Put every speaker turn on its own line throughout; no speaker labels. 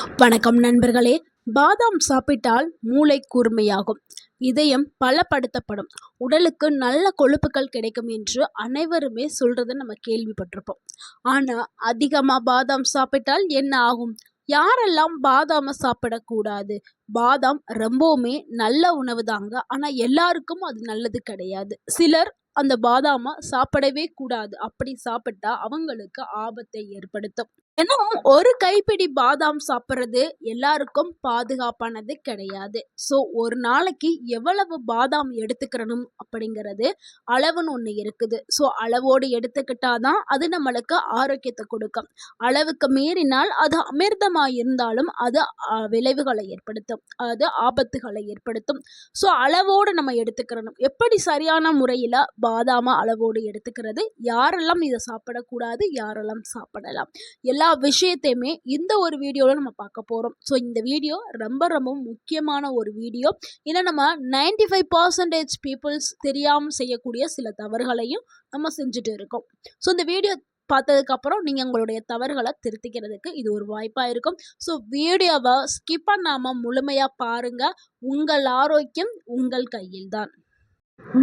வணக்கம் நண்பர்களே. பாதாம் சாப்பிட்டால் மூளை கூர்மையாகும், இதயம் பலப்படுத்தப்படும், உடலுக்கு நல்ல கொழுப்புகள் கிடைக்கும் என்று அனைவருமே சொல்றத நம்ம கேள்விப்பட்டிருப்போம். ஆனா அதிகமா பாதாம் சாப்பிட்டால் என்ன ஆகும்? யாரெல்லாம் பாதாம சாப்பிடக்கூடாது? பாதாம் ரொம்பவுமே நல்ல உணவு தாங்க. ஆனா எல்லாருக்கும் அது நல்லது கிடையாது. சிலர் அந்த பாதாம சாப்பிடவே கூடாது. அப்படி சாப்பிட்டா அவங்களுக்கு ஆபத்தை ஏற்படுத்தும். தினமும் ஒரு கைப்பிடி பாதாம் சாப்பிட்றது எல்லாருக்கும் பாதுகாப்பானது கிடையாது. ஸோ ஒரு நாளைக்கு எவ்வளவு பாதாம் எடுத்துக்கிறணும் அப்படிங்கிறது அளவுன்னு ஒன்று இருக்குது. ஸோ அளவோடு எடுத்துக்கிட்டாதான் அது நம்மளுக்கு ஆரோக்கியத்தை கொடுக்கும். அளவுக்கு மீறினால் அது அமிர்தமாக இருந்தாலும் அது விளைவுகளை ஏற்படுத்தும், அது ஆபத்துகளை ஏற்படுத்தும். ஸோ அளவோடு நம்ம எடுத்துக்கிறணும். எப்படி சரியான முறையில் பாதாம அளவோடு எடுத்துக்கிறது, யாரெல்லாம் இதை சாப்பிடக்கூடாது, யாரெல்லாம் சாப்பிடலாம், எல்லா விஷயத்தையுமே இந்த ஒரு வீடியோவில் நம்ம பார்க்க போகிறோம். ஸோ இந்த வீடியோ ரொம்ப ரொம்ப முக்கியமான ஒரு வீடியோ. ஏன்னா நம்ம 95% பீப்புள்ஸ் தெரியாமல் செய்யக்கூடிய சில தவறுகளையும் நம்ம செஞ்சுட்டு இருக்கோம். ஸோ இந்த வீடியோ பார்த்ததுக்கப்புறம் நீங்கள் உங்களுடைய தவறுகளை திருத்திக்கிறதுக்கு இது ஒரு வாய்ப்பாக இருக்கும். ஸோ வீடியோவை ஸ்கிப் பண்ணாமல் முழுமையாக பாருங்கள். உங்கள் ஆரோக்கியம் உங்கள் கையில் தான்.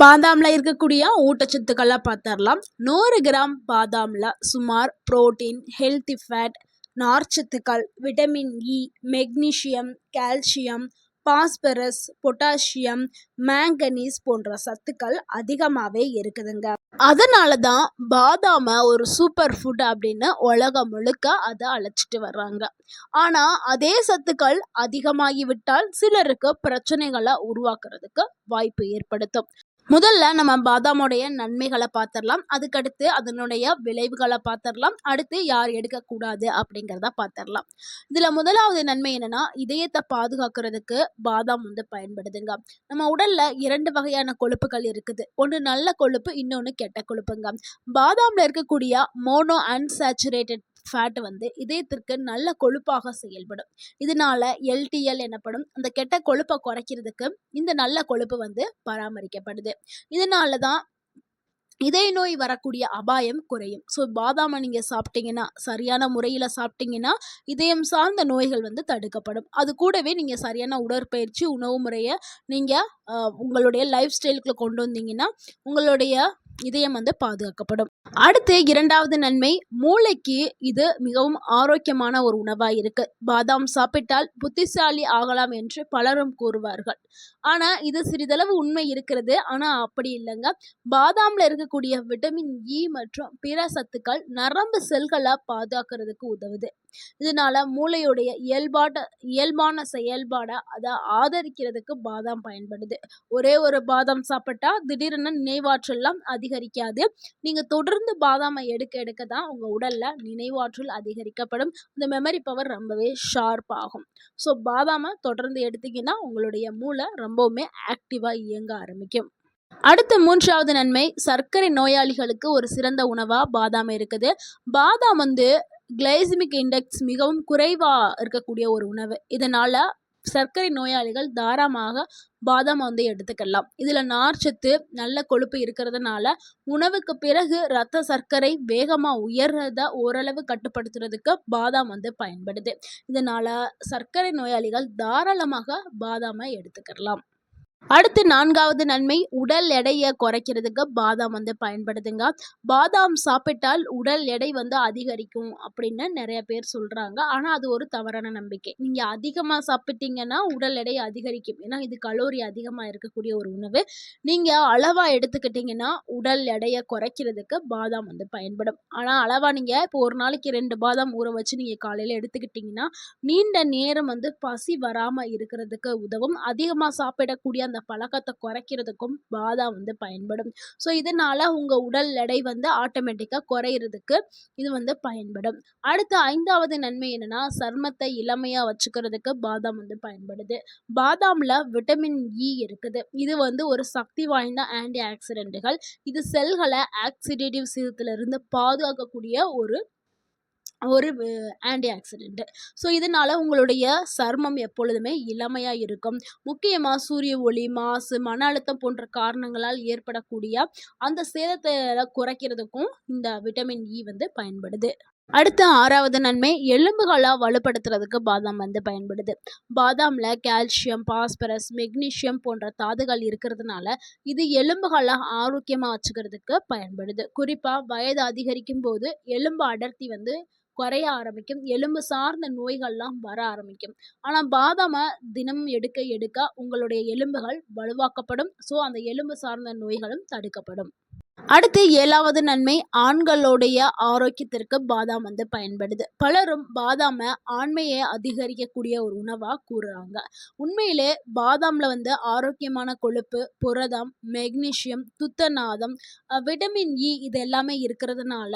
பாதாம்ல இருக்கக்கூடிய ஊட்டச்சத்துக்களை பார்த்துடலாம். 100 கிராம் பாதாம்ல சுமார் புரோட்டீன், ஹெல்த்தி ஃபேட், நார்ச்சத்துக்கள், vitamin E, magnesium, calcium, phosphorus, potassium, manganese போன்ற சத்துக்கள் அதிகமாகவே இருக்குதுங்க. அதனால தான் பாதாம ஒரு சூப்பர் ஃபுட் அப்படின்னு உலகம் முழுக்க அதை அழைச்சிட்டு வர்றாங்க. ஆனால் அதே சத்துக்கள் அதிகமாகிவிட்டால் சிலருக்கு பிரச்சனைகளை உருவாக்குறதுக்கு வாய்ப்பு ஏற்படுத்தும். முதல்ல நம்ம பாதாமுடைய நன்மைகளை பார்த்துடலாம். அதுக்கடுத்து அதனுடைய விளைவுகளை பார்த்துடலாம். அடுத்து யார் எடுக்கக்கூடாது அப்படிங்கிறத பார்த்துடலாம். இதில் முதலாவது நன்மை என்னன்னா, இதயத்தை பாதுகாக்கிறதுக்கு பாதாம் பயன்படுதுங்க. நம்ம உடல்ல 2 வகையான கொழுப்புகள் இருக்குது. ஒன்று நல்ல கொழுப்பு, இன்னொன்று கெட்ட கொழுப்புங்க. பாதாம்ல இருக்கக்கூடிய மோனோ அன்சாச்சுரேட்டட் ஃபேட் இதயத்திற்கு நல்ல கொழுப்பாக செயல்படும். இதனால எல்டிஎல் எனப்படும் அந்த கெட்ட கொழுப்பை குறைக்கிறதுக்கு இந்த நல்ல கொழுப்பு பராமரிக்கப்படுது. இதனால தான் இதய நோய் வரக்கூடிய அபாயம் குறையும். ஸோ பாதாமை நீங்கள் சாப்பிட்டீங்கன்னா, சரியான முறையில் சாப்பிட்டீங்கன்னா இதயம் சார்ந்த நோய்கள் தடுக்கப்படும். அது கூடவே நீங்கள் சரியான உடற்பயிற்சி, உணவு முறையை நீங்கள் உங்களுடைய லைஃப் ஸ்டைலுக்குள்ள கொண்டு வந்தீங்கன்னா உங்களுடைய இதயம் பாதுகாக்கப்படும். அடுத்து 2வது நன்மை, மூளைக்கு இது மிகவும் ஆரோக்கியமான ஒரு உணவாக இருக்கு. பாதாம் சாப்பிட்டால் புத்திசாலி ஆகலாம் என்று பலரும் கூறுவார்கள். ஆனால் இது சிறிதளவு உண்மை இருக்கிறது. ஆனால் அப்படி இல்லைங்க. பாதாமில் இருக்கக்கூடிய விட்டமின் இ மற்றும் பிற சத்துக்கள் நரம்பு செல்களை பாதுகாக்கிறதுக்கு உதவுது. இதனால மூளையுடைய இயல்பான செயல்பாடை அதை ஆதரிக்கிறதுக்கு பாதாம் பயன்படுது. ஒரே ஒரு பாதாம் சாப்பிட்டா திடீரென நினைவாற்றலாம் அதிகரிக்காது. நீங்கள் தொடர்ந்து பாதாமை எடுக்க தான் உங்கள் உடலில் நினைவாற்றல் அதிகரிக்கப்படும். இந்த மெமரி பவர் ரொம்பவே ஷார்ப் ஆகும். ஸோ பாதாமை தொடர்ந்து எடுத்தீங்கன்னா உங்களுடைய மூளை ரொம்பவுமே ஆக்டிவாக இயங்க ஆரம்பிக்கும். அடுத்த 3வது நன்மை, சர்க்கரை நோயாளிகளுக்கு ஒரு சிறந்த உணவாக பாதாம் இருக்குது. பாதாம் கிளைசிமிக் இண்டெக்ஸ் மிகவும் குறைவாக இருக்கக்கூடிய ஒரு உணவு. இதனால் சர்க்கரை நோயாளிகள் தாராளமாக பாதாம் எடுத்துக்கலாம். இதில் நார்ச்சத்து, நல்ல கொழுப்பு இருக்கிறதுனால உணவுக்கு பிறகு இரத்த சர்க்கரை வேகமாக உயர்றதை ஓரளவு கட்டுப்படுத்துறதுக்கு பாதாம் பயன்படுது. இதனால் சர்க்கரை நோயாளிகள் தாராளமாக பாதாமை எடுத்துக்கலாம். அடுத்து 4வது நன்மை, உடல் எடையை குறைக்கிறதுக்கு பாதாம் பயன்படுதுங்க. பாதாம் சாப்பிட்டால் உடல் எடை அதிகரிக்கும் அப்படின்னு நிறைய பேர் சொல்கிறாங்க. ஆனால் அது ஒரு தவறான நம்பிக்கை. நீங்கள் அதிகமாக சாப்பிட்டீங்கன்னா உடல் எடை அதிகரிக்கும். ஏன்னா இது கலோரி அதிகமாக இருக்கக்கூடிய ஒரு உணவு. நீங்கள் அளவாக எடுத்துக்கிட்டிங்கன்னா உடல் எடையை குறைக்கிறதுக்கு பாதாம் பயன்படும். ஆனால் அளவாக நீங்கள் இப்போ ஒரு நாளைக்கு 2 பாதாம் ஊற வச்சு நீங்கள் காலையில் எடுத்துக்கிட்டிங்கன்னா நீண்ட நேரம் பசி வராமல் இருக்கிறதுக்கு உதவும். அதிகமாக சாப்பிடக்கூடிய அந்த பழக்கத்தை குறைக்கிறதுக்கும் பாதாம் பயன்படும். ஸோ இதனால உங்கள் உடல் எடை ஆட்டோமேட்டிக்காக குறையிறதுக்கு இது பயன்படும். அடுத்த 5வது நன்மை என்னன்னா, சருமத்தை இளமையாக வச்சுக்கிறதுக்கு பாதாம் பயன்படுது. பாதாமில் விட்டமின் இ இருக்குது. இது ஒரு சக்தி வாய்ந்த ஆன்டி ஆக்சிடென்ட்டுகள். இது செல்களை ஆக்சிடேட்டிவ் சேதத்திலிருந்து பாதுகாக்கக்கூடிய ஒரு ஆன்டி ஆக்சிடென்ட். ஸோ இதனால் உங்களுடைய சருமம் எப்பொழுதுமே இளமையாக இருக்கும். முக்கியமாக சூரிய ஒளி, மாசு, மன அழுத்தம் போன்ற காரணங்களால் ஏற்படக்கூடிய அந்த சேதத்தை குறைக்கிறதுக்கும் இந்த விட்டமின் இ பயன்படுது. அடுத்து 6வது நன்மை, எலும்புகள வலுப்படுத்துறதுக்கு பாதாம் வந்து பயன்படுது. பாதாம்ல கால்சியம், பாஸ்பரஸ், மெக்னீசியம் போன்ற தாதுகள் இருக்கிறதுனால, இது எலும்புகள ஆரோக்கியமா வச்சுக்கிறதுக்கு பயன்படுது. குறிப்பா வயது அதிகரிக்கும் போது எலும்பு அடர்த்தி வந்து குறைய ஆரம்பிக்கும். எலும்பு சார்ந்த நோய்கள்லாம் வர ஆரம்பிக்கும். ஆனா பாதாம தினமும் எடுக்க எடுக்க உங்களுடைய எலும்புகள் வலுவாக்கப்படும். ஸோ அந்த எலும்பு சார்ந்த நோய்களும் தடுக்கப்படும். அடுத்து 7வது நன்மை, ஆண்களுடைய ஆரோக்கியத்திற்கு பாதாம் வந்து பயன்படுது. பலரும் பாதாம ஆண்மையை அதிகரிக்கக்கூடிய ஒரு உணவா கூறுறாங்க. உண்மையிலே பாதாம்ல வந்து ஆரோக்கியமான கொழுப்பு, புரதம், மெக்னீசியம், துத்தநாதம், விட்டமின் இ இது எல்லாமே இருக்கிறதுனால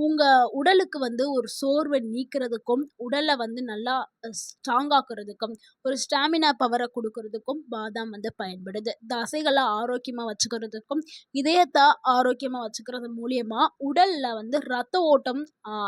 உங்க உடலுக்கு வந்து ஒரு சோர்வை நீக்கிறதுக்கும், உடலை வந்து நல்லா ஸ்ட்ராங் ஆக்குறதுக்கும், ஒரு ஸ்டாமினா பவரை கொடுக்கறதுக்கும் பாதாம் வந்து பயன்படுது. தசைகளை ஆரோக்கியமா வச்சுக்கிறதுக்கும், இதயத்தை ஆரோக்கியமா வச்சுக்கிறது மூலியமா உடல்ல வந்து ரத்த ஓட்டம்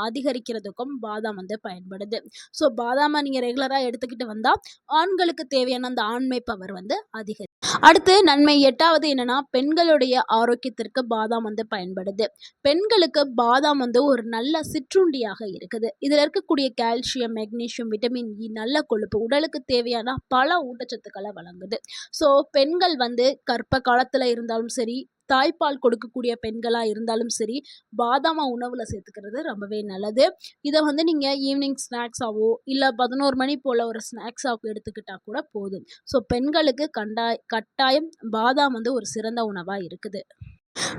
அதிகரிக்கிறதுக்கும் பாதாம் வந்து பயன்படுது. ஸோ பாதாமை நீங்க ரெகுலரா எடுத்துக்கிட்டு வந்தா ஆண்களுக்கு தேவையான அந்த ஆண்மை பவர் வந்து அதிகரிக்கும். அடுத்து நன்மை 8வது என்னன்னா, பெண்களுடைய ஆரோக்கியத்திற்கு பாதாம் வந்து பயன்படுது. பெண்களுக்கு பாதாம் வந்து ஒரு நல்ல சிற்றுண்டியாக இருக்குது. இதுல இருக்கக்கூடிய கால்சியம், மெக்னீசியம், விட்டமின் இ, நல்ல கொழுப்பு உடலுக்கு தேவையான பல ஊட்டச்சத்துக்களை வழங்குது. ஸோ பெண்கள் வந்து கர்ப்ப காலத்துல இருந்தாலும் சரி, தாய்ப்பால் கொடுக்கக்கூடிய பெண்களா இருந்தாலும் சரி, பாதாம உணவுல சேர்த்துக்கிறது ரொம்பவே நல்லது. இதை வந்து நீங்க ஈவினிங் ஸ்நாக்ஸாவோ இல்ல 11 மணி போல ஒரு ஸ்நாக்ஸாவோ எடுத்துக்கிட்டா கூட போதும். ஸோ பெண்களுக்கு கட்டாயம் பாதாம் வந்து ஒரு சிறந்த உணவா இருக்குது.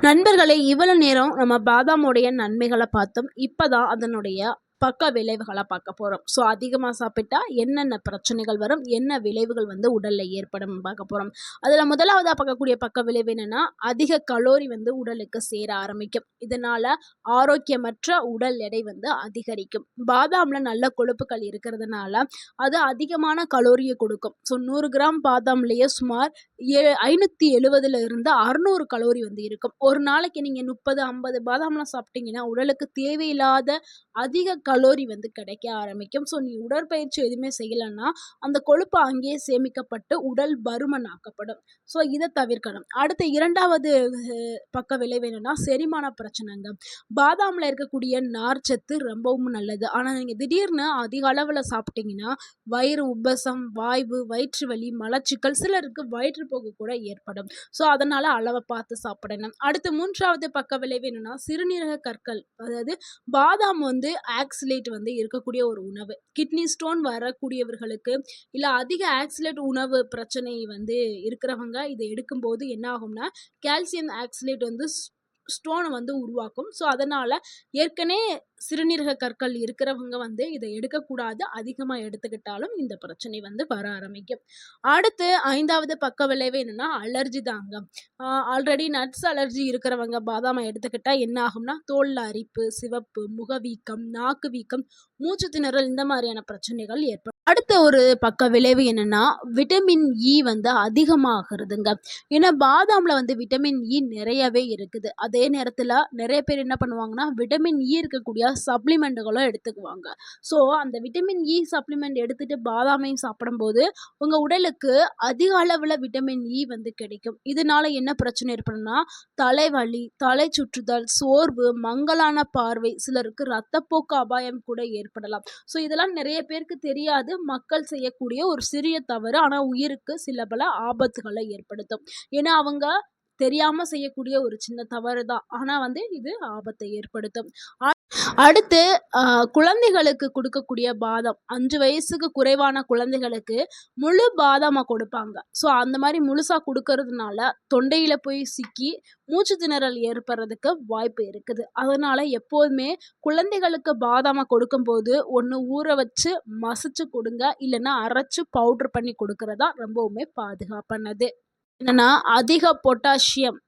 நண்பர்களே, இவ்வளவு நேரம் நம்ம பாதாமுடைய நன்மைகளை பார்த்தோம். இப்பதான் அதனுடைய பக்க விளைவுகளை பார்க்க போறோம். ஸோ அதிகமாக சாப்பிட்டா என்னென்ன பிரச்சனைகள் வரும், என்ன விளைவுகள் வந்து உடல்ல ஏற்படும் பார்க்க போறோம். அதில் முதலாவதாக பார்க்கக்கூடிய பக்க விளைவு என்னன்னா, அதிக கலோரி வந்து உடலுக்கு சேர ஆரம்பிக்கும். இதனால ஆரோக்கியமற்ற உடல் எடை வந்து அதிகரிக்கும். பாதாம்ல நல்ல கொழுப்புகள் இருக்கிறதுனால அது அதிகமான கலோரியை கொடுக்கும். ஸோ 100 கிராம் பாதாம்லேயே சுமார் 570 இருந்து 600 கலோரி வந்து இருக்கும். ஒரு நாளைக்கு நீங்கள் 30-50 பாதாம்லாம் சாப்பிட்டீங்கன்னா உடலுக்கு தேவையில்லாத அதிக கலோரி வந்து கிடைக்க ஆரம்பிக்கும். ஸோ நீ உடற்பயிற்சி எதுவுமே செய்யலைன்னா அந்த கொழுப்பு அங்கேயே சேமிக்கப்பட்டு உடல் பருமன் ஆக்கப்படும். ஸோ இதை தவிர்க்கணும். அடுத்த 2வது பக்க விளைவு என்னன்னா, செரிமான பிரச்சனைங்க. பாதாமில் இருக்கக்கூடிய நார்ச்சத்து ரொம்பவும் நல்லது. ஆனால் நீங்கள் திடீர்னு அதிக அளவில் சாப்பிட்டீங்கன்னா வயிறு உப்பசம், வாய்வு, வயிற்று வலி, மலச்சிக்கல், சிலருக்கு வயிற்றுப்போக்கு கூட ஏற்படும். ஸோ அதனால அளவை பார்த்து சாப்பிடணும். அடுத்து 3வது பக்க விளைவு என்னன்னா, சிறுநீரக கற்கள். அதாவது பாதாம் வந்து ஆக்சிலேட் வந்து இருக்கக்கூடிய ஒரு உணவு. கிட்னி ஸ்டோன் வரக்கூடியவர்களுக்கு இல்லை அதிக ஆக்சிலேட் உணவு பிரச்சனை வந்து இருக்கிறவங்க இதை எடுக்கும்போது என்ன ஆகும்னா, கால்சியம் ஆக்சிலேட் வந்து ஸ்டோனை வந்து உருவாக்கும். ஸோ அதனால ஏற்கனவே சிறுநீரக கற்கள் இருக்கிறவங்க வந்து இதை எடுக்கக்கூடாது. அதிகமாக எடுத்துக்கிட்டாலும் இந்த பிரச்சனை வந்து வர ஆரம்பிக்கும். அடுத்து 5வது பக்க விளைவு என்னன்னா, அலர்ஜி தாங்க. ஆல்ரெடி நட்ஸ் அலர்ஜி இருக்கிறவங்க பாதாமை எடுத்துக்கிட்டா என்ன ஆகும்னா, தோல்ல அரிப்பு, சிவப்பு, முகவீக்கம், நாக்கு வீக்கம், மூச்சு திணறல் இந்த மாதிரியான பிரச்சனைகள் ஏற்படும். அடுத்த ஒரு பக்க விளைவு என்னன்னா, விட்டமின் இ வந்து அதிகமாகிறதுங்க. ஏன்னா பாதாம்ல வந்து விட்டமின் இ நிறையவே இருக்குது. அதே நேரத்தில் நிறைய பேர் என்ன பண்ணுவாங்கன்னா, விட்டமின் இ இருக்கக்கூடிய சப்ளிமெண்ட்டுகளும் எடுத்துக்குவாங்க. ஸோ அந்த விட்டமின் இ சப்ளிமெண்ட் எடுத்துட்டு பாதாமையும் சாப்பிடும்போது உங்கள் உடலுக்கு அதிக அளவில் விட்டமின் இ வந்து கிடைக்கும். இதனால என்ன பிரச்சனை ஏற்படும்னா, தலைவலி, தலை சுற்றுதல், சோர்வு, மங்கலான பார்வை, சிலருக்கு ரத்தப்போக்கு அபாயம் கூட ஏற்படலாம். ஸோ இதெல்லாம் நிறைய பேருக்கு தெரியாது. மக்கள் செய்யக்கூடிய ஒரு சிறிய தவறு. ஆனால் உயிருக்கு சில பல ஆபத்துகளை ஏற்படுத்தும். ஏன்னா அவங்க தெரியாம செய்யக்கூடிய ஒரு சின்ன தவறு தான். ஆனா வந்து இது ஆபத்தை ஏற்படுத்தும். அடுத்து குழந்தைகளுக்கு கொடுக்கக்கூடிய பாதாம் 5 வயசுக்கு குறைவான குழந்தைகளுக்கு முழு பாதாமை கொடுப்பாங்க. ஸோ அந்த மாதிரி முழுசா கொடுக்கறதுனால தொண்டையில போய் சிக்கி மூச்சு திணறல் ஏற்படுறதுக்கு வாய்ப்பு இருக்குது. அதனால எப்போதுமே குழந்தைகளுக்கு பாதாமை கொடுக்கும்போது ஒன்று ஊற வச்சு மசிச்சு கொடுங்க, இல்லைன்னா அரைச்சு பவுடர் பண்ணி கொடுக்கறதா ரொம்பவுமே பாதுகாப்பானது. என்னன்னா, அதிக பொட்டாசியம்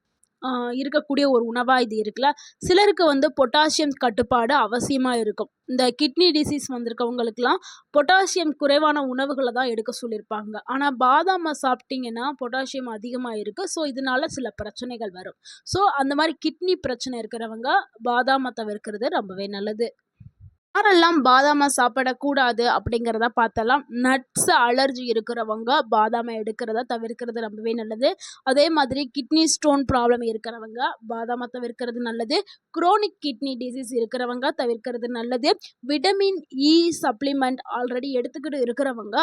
இருக்கக்கூடிய ஒரு உணவா இது இருக்குல்ல. சிலருக்கு வந்து பொட்டாசியம் கட்டுப்பாடு அவசியமா இருக்கும். இந்த கிட்னி டிசீஸ் வந்திருக்கவங்களுக்குலாம் பொட்டாசியம் குறைவான உணவுகளை தான் எடுக்க சொல்லியிருப்பாங்க. ஆனா பாதாம சாப்பிட்டீங்கன்னா பொட்டாசியம் அதிகமா இருக்கு. ஸோ இதனால சில பிரச்சனைகள் வரும். ஸோ அந்த மாதிரி கிட்னி பிரச்சனை இருக்கிறவங்க பாதாம தவிர்க்கிறது ரொம்பவே நல்லது. யாரெல்லாம் பாதாமை சாப்பிடக்கூடாது அப்படிங்கிறத பார்த்தலாம். நட்ஸ் அலர்ஜி இருக்கிறவங்க பாதாமை எடுக்கிறத தவிர்க்கிறது ரொம்பவே நல்லது. அதே மாதிரி கிட்னி ஸ்டோன் ப்ராப்ளம் இருக்கிறவங்க பாதாமை தவிர்க்கிறது நல்லது. குரோனிக் கிட்னி டிசீஸ் இருக்கிறவங்க தவிர்க்கிறது நல்லது. விட்டமின் இ சப்ளிமெண்ட் ஆல்ரெடி எடுத்துக்கிட்டு இருக்கிறவங்க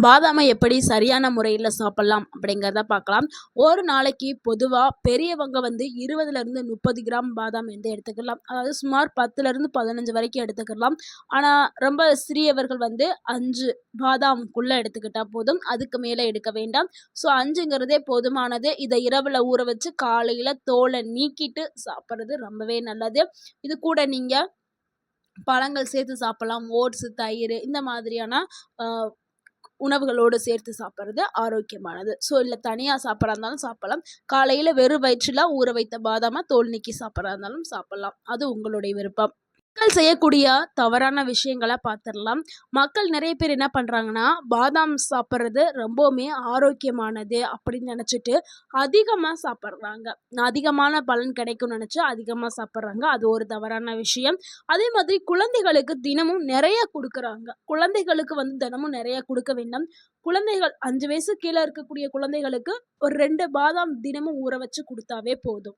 பாதாமை எப்படி சரியான முறையில் சாப்பிடலாம் அப்படிங்கிறத பார்க்கலாம். ஒரு நாளைக்கு பொதுவாக பெரியவங்க 20லேருந்து 30 கிராம் பாதாம் எடுத்துக்கலாம். அதாவது சுமார் 10லேருந்து 15 வரைக்கும் எடுத்துக்கலாம். ஆனால் ரொம்ப சிறியவர்கள் 5 பாதாம்குள்ளே எடுத்துக்கிட்டால் போதும். அதுக்கு மேலே எடுக்க வேண்டாம். ஸோ 5ங்கிறதே போதுமானது. இதை இரவில் ஊற வச்சு காலையில் தோலை நீக்கிட்டு சாப்பிட்றது ரொம்பவே நல்லது. இது கூட நீங்கள் பழங்கள் சேர்த்து சாப்பிடலாம். ஓட்ஸு, தயிர் இந்த மாதிரியான உணவுகளோடு சேர்த்து சாப்பிட்றது ஆரோக்கியமானது. ஸோ இல்லை தனியாக சாப்பிட்றா இருந்தாலும் சாப்பிடலாம். காலையில் வெறும் வயிற்றில் ஊற வைத்த பாதாமை தோல் நீக்கி சாப்பிட்றா இருந்தாலும் சாப்பிடலாம். அது உங்களுடைய விருப்பம். மக்கள் செய்யக்கூடிய தவறான விஷயங்களை பார்த்துடலாம். மக்கள் நிறைய பேர் என்ன பண்ணுறாங்கன்னா, பாதாம் சாப்பிட்றது ரொம்பவுமே ஆரோக்கியமானது அப்படின்னு நினச்சிட்டு அதிகமாக சாப்பிட்றாங்க. அதிகமான பலன் கிடைக்கும்னு நினச்சி அதிகமாக சாப்பிட்றாங்க. அது ஒரு தவறான விஷயம். அதே மாதிரி குழந்தைகளுக்கு தினமும் நிறைய கொடுக்குறாங்க. குழந்தைகளுக்கு தினமும் நிறைய கொடுக்க வேண்டாம். குழந்தைகள் 5 வயசு கீழே இருக்கக்கூடிய குழந்தைகளுக்கு ஒரு 2 பாதாம் தினமும் ஊற வச்சு கொடுத்தாவே போதும்.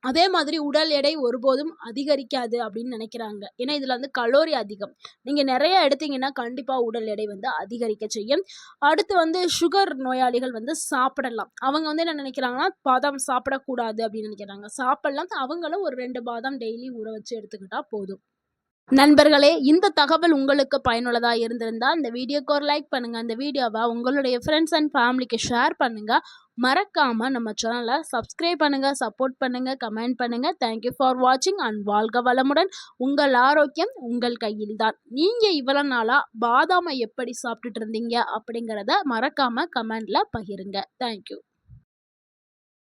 அதே மாதிரி உடல் எடை ஒருபோதும் அதிகரிக்காது அப்படின்னு நினைக்கிறாங்க. ஏன்னா இதில் கலோரி அதிகம். நீங்கள் நிறைய எடுத்தீங்கன்னா கண்டிப்பாக உடல் எடை அதிகரிக்க செய்யும். அடுத்து சுகர் நோயாளிகள் சாப்பிடலாம். அவங்க என்ன நினைக்கிறாங்கன்னா, பாதாம் சாப்பிடக்கூடாது அப்படின்னு நினைக்கிறாங்க. சாப்பிடலாம். அவங்களும் ஒரு 2 பாதாம் டெய்லி ஊற வச்சு எடுத்துக்கிட்டா போதும். நண்பர்களே, இந்த தகவல் உங்களுக்கு பயனுள்ளதாக இருந்திருந்தால் இந்த வீடியோக்கு ஒரு லைக் பண்ணுங்கள். இந்த வீடியோவை உங்களுடைய ஃப்ரெண்ட்ஸ் அண்ட் ஃபேமிலிக்கு ஷேர் பண்ணுங்கள். மறக்காமல் நம்ம சேனலை சப்ஸ்கிரைப் பண்ணுங்கள், சப்போர்ட் பண்ணுங்கள், கமெண்ட் பண்ணுங்கள். தேங்க்யூ ஃபார் வாட்சிங் அண்ட் வாழ்க வளமுடன். உங்கள் ஆரோக்கியம் உங்கள் கையில் தான். நீங்கள் இவ்வளோ நாளாக பாதாமை எப்படி சாப்பிட்டுட்டு இருந்தீங்க அப்படிங்கிறத மறக்காமல் கமெண்டில் பகிருங்க. தேங்க்யூ.